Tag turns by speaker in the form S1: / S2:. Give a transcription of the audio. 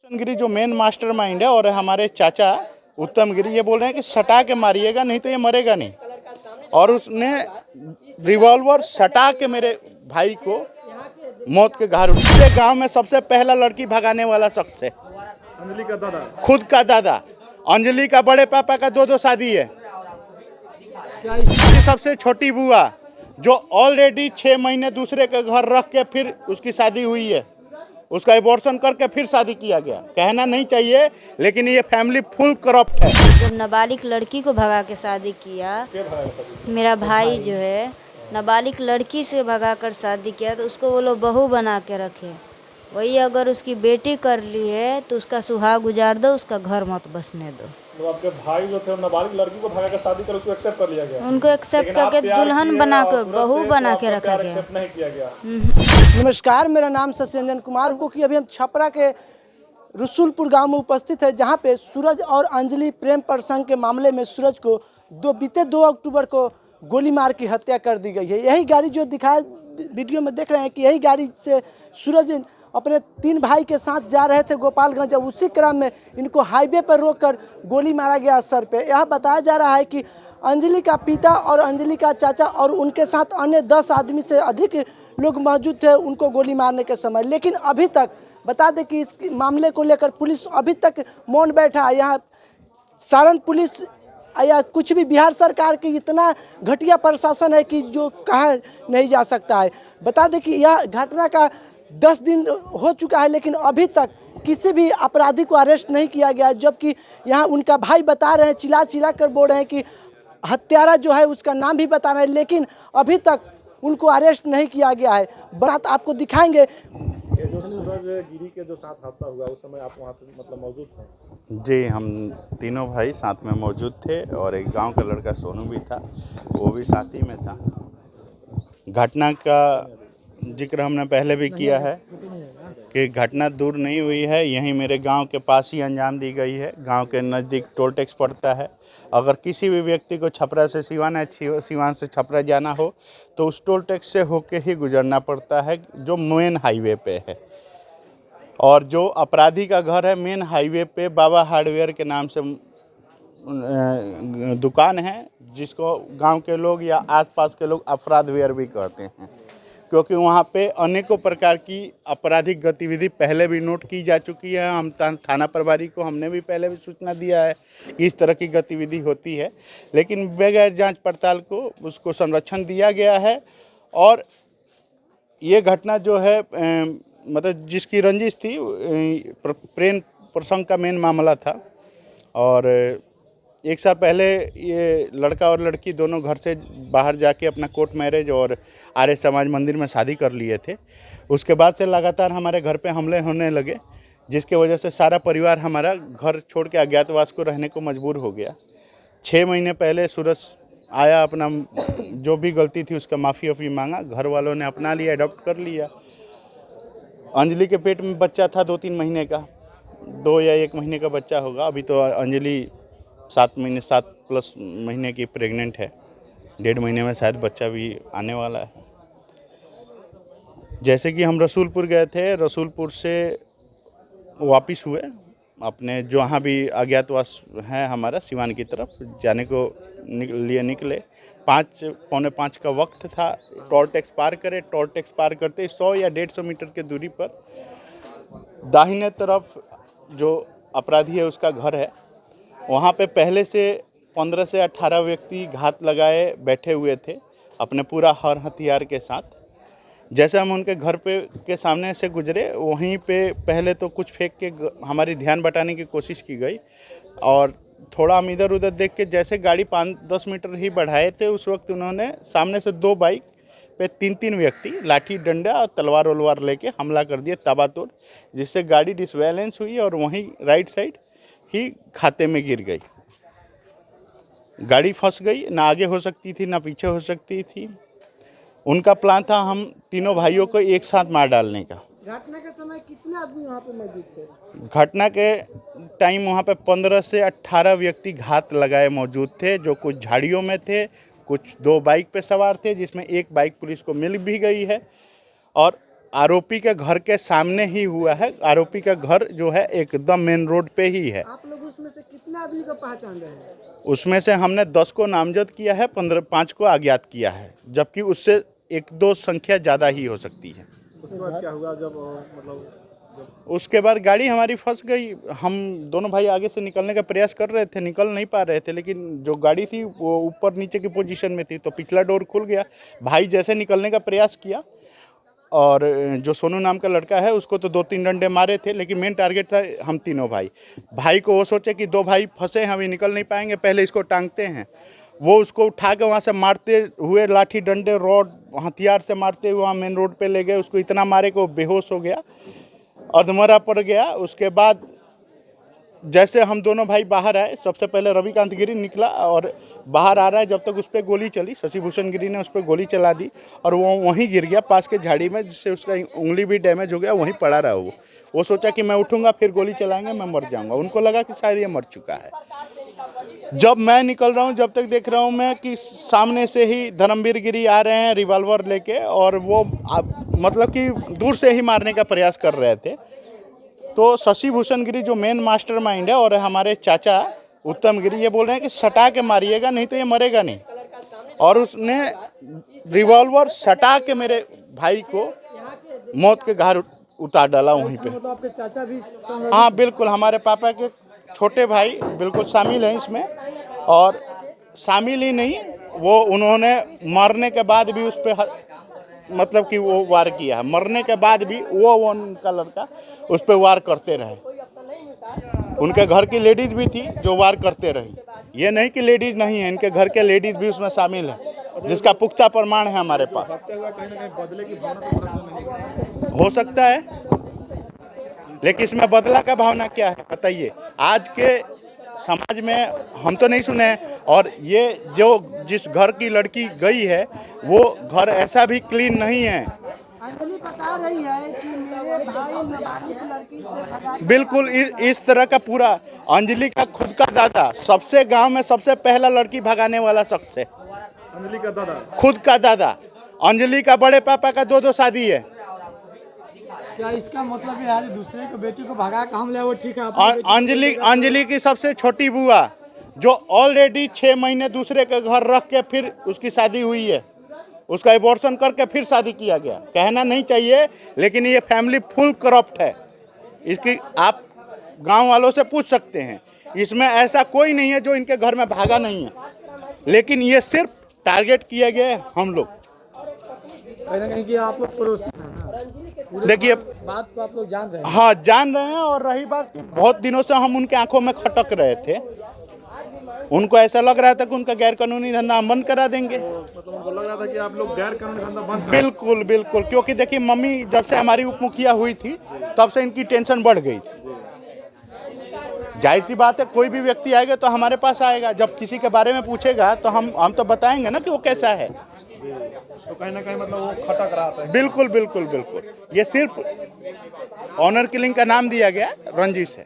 S1: रोशन गिरी जो main mastermind है और हमारे चाचा उत्तम गिरी ये बोल रहे हैं कि सटा के मारिएगा नहीं तो ये मरेगा नहीं। और उसने रिवॉल्वर सटा के मेरे भाई को मौत के घाट उठाया। गांव में सबसे पहला लड़की भगाने वाला शख्स है
S2: अंजलि का दादा।
S1: खुद का दादा। अंजलि का बड़े पापा का दो शादी है। सबसे छोटी बुआ जो ऑलरेडी 6 महीने दूसरे के घर रख के फिर उसकी शादी हुई है, उसका एबॉर्शन करके फिर शादी किया गया। कहना नहीं चाहिए लेकिन ये फैमिली फुल करप्ट है।
S3: जब नाबालिग लड़की को भगा के शादी किया, मेरा भाई जो है नाबालिग लड़की से भगा कर शादी किया तो उसको वो लोग बहू बना के रखे। वही अगर उसकी बेटी कर ली है तो उसका सुहाग गुजार दो, उसका घर मत बसने दो।
S2: तो आपके भाई जो थे नाबालिग लड़की को भगा कर शादी कर उसको एक्सेप्ट कर लिया गया,
S3: उनको एक्सेप्ट करके दुल्हन बना के बहू बना के रखा गया।
S2: एक्सेप्ट नहीं किया गया।
S4: नमस्कार, मेरा नाम शशि रंजन कुमार को कि अभी हम छपरा के रसूलपुर गांव में उपस्थित है, जहां पे सूरज और अंजलि प्रेम प्रसंग के मामले में सूरज को बीते 2 अक्टूबर को गोली मार की हत्या कर दी गई है। यही गाड़ी जो दिखाया वीडियो में देख रहे हैं कि यही गाड़ी से सूरज अपने 3 भाई के साथ जा रहे थे गोपालगंज। जब उसी क्रम में इनको हाईवे पर रोककर गोली मारा गया सर पे। यह बताया जा रहा है कि अंजलि का पिता और अंजलि का चाचा और उनके साथ अन्य 10 आदमी से अधिक लोग मौजूद थे उनको गोली मारने के समय। लेकिन अभी तक बता दें कि इस मामले को लेकर पुलिस अभी तक मौन बैठा है। यहाँ सारण पुलिस या कुछ भी बिहार सरकार की इतना घटिया प्रशासन है कि जो कहा नहीं जा सकता है। बता दें कि यह घटना का 10 दिन हो चुका है लेकिन अभी तक किसी भी अपराधी को अरेस्ट नहीं किया गया है। जबकि यहाँ उनका भाई बता रहे हैं, चिल्ला कर बोल रहे हैं कि हत्यारा जो है उसका नाम भी बता रहे हैं, लेकिन अभी तक उनको अरेस्ट नहीं किया गया है। बात आपको दिखाएंगे।
S2: ये जो सूरज गिरी के जो साथ हादसा हुआ उस समय आप वहाँ पे मतलब मौजूद थे?
S1: जी, हम तीनों भाई साथ में मौजूद थे और एक गांव का लड़का सोनू भी था, वो भी साथ ही में था। घटना का जिक्र हमने पहले भी किया है कि घटना दूर नहीं हुई है, यहीं मेरे गांव के पास ही अंजाम दी गई है। गांव के नज़दीक टोल टैक्स पड़ता है। अगर किसी भी व्यक्ति को छपरा से सिवान या सिवान से छपरा जाना हो तो उस टोल टैक्स से होके ही गुजरना पड़ता है, जो मेन हाईवे पे है। और जो अपराधी का घर है मेन हाईवे पे बाबा हार्डवेयर के नाम से दुकान है, जिसको गांव के लोग या आसपास के लोग अपराध वेयर भी कहते हैं, क्योंकि वहाँ पे अनेकों प्रकार की आपराधिक गतिविधि पहले भी नोट की जा चुकी है। हम थाना प्रभारी को हमने भी पहले भी सूचना दिया है कि इस तरह की गतिविधि होती है, लेकिन बगैर जांच पड़ताल को उसको संरक्षण दिया गया है। और ये घटना जो है मतलब जिसकी रंजिश थी, प्रेम प्रसंग का मेन मामला था। और 1 साल पहले ये लड़का और लड़की दोनों घर से बाहर जाके अपना कोर्ट मैरिज और आर्य समाज मंदिर में शादी कर लिए थे। उसके बाद से लगातार हमारे घर पे हमले होने लगे, जिसके वजह से सारा परिवार हमारा घर छोड़ के अज्ञातवास को रहने को मजबूर हो गया। 6 महीने पहले सूरज आया, अपना जो भी गलती थी उसका माफ़ी मांगा, घर वालों ने अपना लिया, अडॉप्ट कर लिया। अंजलि के पेट में बच्चा था 2-3 महीने का, 2 या 1 महीने का बच्चा होगा। अभी तो अंजलि 7+ महीने की प्रेग्नेंट है, 1.5 महीने में शायद बच्चा भी आने वाला है। जैसे कि हम रसूलपुर गए थे, रसूलपुर से वापस हुए अपने जहाँ भी अज्ञातवास है हमारा सिवान की तरफ जाने को लिए निकले। 4:45 का वक्त था। टोल टैक्स पार करे, टोल टैक्स पार करते 100 या 150 मीटर के दूरी पर दाहिने तरफ जो अपराधी है उसका घर है। वहाँ पे पहले से 15 से 18 व्यक्ति घात लगाए बैठे हुए थे अपने पूरा हर हथियार के साथ। जैसे हम उनके घर पे के सामने से गुजरे, वहीं पे पहले तो कुछ फेंक के हमारी ध्यान बटाने की कोशिश की गई और थोड़ा हम इधर उधर देख के जैसे गाड़ी 5-10 मीटर ही बढ़ाए थे, उस वक्त उन्होंने सामने से 2 बाइक पे 3 व्यक्ति लाठी डंडा और तलवार वलवार लेके हमला कर दिए ताबड़तोड़, जिससे गाड़ी डिसबैलेंस हुई और वहीं राइट साइड ही खाते में गिर गई। गाड़ी फंस गई, ना आगे हो सकती थी ना पीछे हो सकती थी। उनका प्लान था हम तीनों भाइयों को एक साथ मार डालने का।
S4: घटना के समय कितने आदमी वहाँ पे मौजूद थे?
S1: घटना के टाइम वहाँ पे 15 से 18 व्यक्ति घात लगाए मौजूद थे, जो कुछ झाड़ियों में थे, कुछ 2 बाइक पे सवार थे, जिसमें एक बाइक पुलिस को मिल भी गई है। और आरोपी के घर के सामने ही हुआ है। आरोपी का घर जो है एकदम मेन रोड पे ही है।
S4: आप लोग उसमें से कितना आदमी को पहचान रहे हैं?
S1: उसमें से हमने 10 को नामजद किया है, 5 को अज्ञात किया है, जबकि उससे 1-2 संख्या ज़्यादा ही हो सकती है।
S2: उसके बाद क्या हुआ जब मतलब
S1: उसके बाद गाड़ी हमारी फंस गई। हम दोनों भाई आगे से निकलने का प्रयास कर रहे थे, निकल नहीं पा रहे थे, लेकिन जो गाड़ी थी वो ऊपर नीचे की पोजीशन में थी, तो पिछला डोर खुल गया। भाई जैसे निकलने का प्रयास किया, और जो सोनू नाम का लड़का है उसको तो 2-3 डंडे मारे थे, लेकिन मेन टारगेट था हम तीनों भाई। भाई को वो सोचे कि 2 भाई फंसे हैं, अभी निकल नहीं पाएंगे, पहले इसको टांगते हैं। वो उसको उठा के वहाँ से मारते हुए लाठी डंडे रॉड हथियार से मारते हुए वहाँ मेन रोड पे ले गए। उसको इतना मारे कि वो बेहोश हो गया, अधमरा पड़ गया। उसके बाद जैसे हम दोनों भाई बाहर आए, सबसे पहले रविकांत गिरी निकला और बाहर आ रहा है, जब तक उस पर गोली चली, शशि भूषण गिरी ने उस पर गोली चला दी और वो वहीं गिर गया पास के झाड़ी में, जिससे उसका उंगली भी डैमेज हो गया, वहीं पड़ा रहा। वो सोचा कि मैं उठूंगा फिर गोली चलाएंगे, मैं मर जाऊंगा। उनको लगा कि शायद ये मर चुका है। जब मैं निकल रहा हूँ, जब तक देख रहा हूँ मैं कि सामने से ही धर्मवीर गिरी आ रहे हैं रिवॉल्वर लेके, और वो मतलब कि दूर से ही मारने का प्रयास कर रहे थे। तो शशि भूषण गिरी जो मेन मास्टरमाइंड है, और हमारे चाचा उत्तम गिरी, ये बोल रहे हैं कि सटा के मारिएगा, नहीं तो ये मरेगा नहीं। और उसने रिवॉल्वर सटा के मेरे भाई को मौत के घाट उतार डाला वहीं पे।
S4: मतलब आपके चाचा भी
S1: हाँ बिल्कुल, हमारे पापा के छोटे भाई बिल्कुल शामिल हैं इसमें। और शामिल ही नहीं, वो उन्होंने मरने के बाद भी उस पर मतलब कि वो वार किया है। मरने के बाद भी वो उनका लड़का उस पर वार करते रहे। उनके घर की लेडीज भी थी जो वार करते रही। ये नहीं कि लेडीज नहीं है, इनके घर के लेडीज भी उसमें शामिल है, जिसका पुख्ता प्रमाण है हमारे पास।
S2: हत्या हुआ कहीं ना कहीं बदले की भावना तो नहीं?
S1: हो सकता है, लेकिन इसमें बदला का भावना क्या है बताइए? आज के समाज में हम तो नहीं सुने हैं। और ये जो जिस घर की लड़की गई है, वो घर ऐसा भी क्लीन नहीं है।
S4: अंजलि बता रही है कि मेरे भाई नाबालिग लड़की से भगा।
S1: बिल्कुल इस तरह का पूरा अंजलि का खुद का दादा सबसे गांव में सबसे पहला लड़की भगाने वाला शख्स है।
S2: अंजलि का दादा
S1: खुद का दादा। अंजलि का बड़े पापा का 2 शादी है।
S4: क्या इसका मतलब है आज दूसरे को बेटी को भगा के हम ले, वो ठीक है?
S1: अंजलि की सबसे छोटी बुआ, जो ऑलरेडी 6 महीने दूसरे के घर रख के फिर उसकी शादी हुई है, उसका एबॉर्शन करके फिर शादी किया गया। कहना नहीं चाहिए, लेकिन ये फैमिली फुल करप्ट है। इसकी आप गांव वालों से पूछ सकते हैं। इसमें ऐसा कोई नहीं है जो इनके घर में भागा नहीं है, लेकिन ये सिर्फ टारगेट किए गए हम लोग।
S4: कहीं ना कहीं कि आप लोग पड़ोसी हैं।
S1: देखिए,
S4: बात को आप लोग जान रहे हैं।
S1: हाँ जान रहे हैं। और रही बात कि बहुत दिनों से हम उनके आंखों में खटक रहे थे। उनको ऐसा लग रहा था कि उनका गैर कानूनी धंधा हम बंद करा देंगे।
S2: मतलब उनको लग रहा था कि आप लोग गैर कानूनी धंधा बंद
S1: बिल्कुल बिल्कुल, क्योंकि देखिए मम्मी जब से हमारी उप मुखिया हुई थी तब से इनकी टेंशन बढ़ गई थी। जाहिर सी बात है, कोई भी व्यक्ति आएगा तो हमारे पास आएगा। जब किसी के बारे में पूछेगा तो हम तो बताएंगे ना कि वो कैसा है।
S2: तो कहीं ना कहीं मतलब वो खटक रहा था।
S1: बिल्कुल बिल्कुल बिल्कुल, ये सिर्फ ऑनर किलिंग का नाम दिया गया रंजिश है।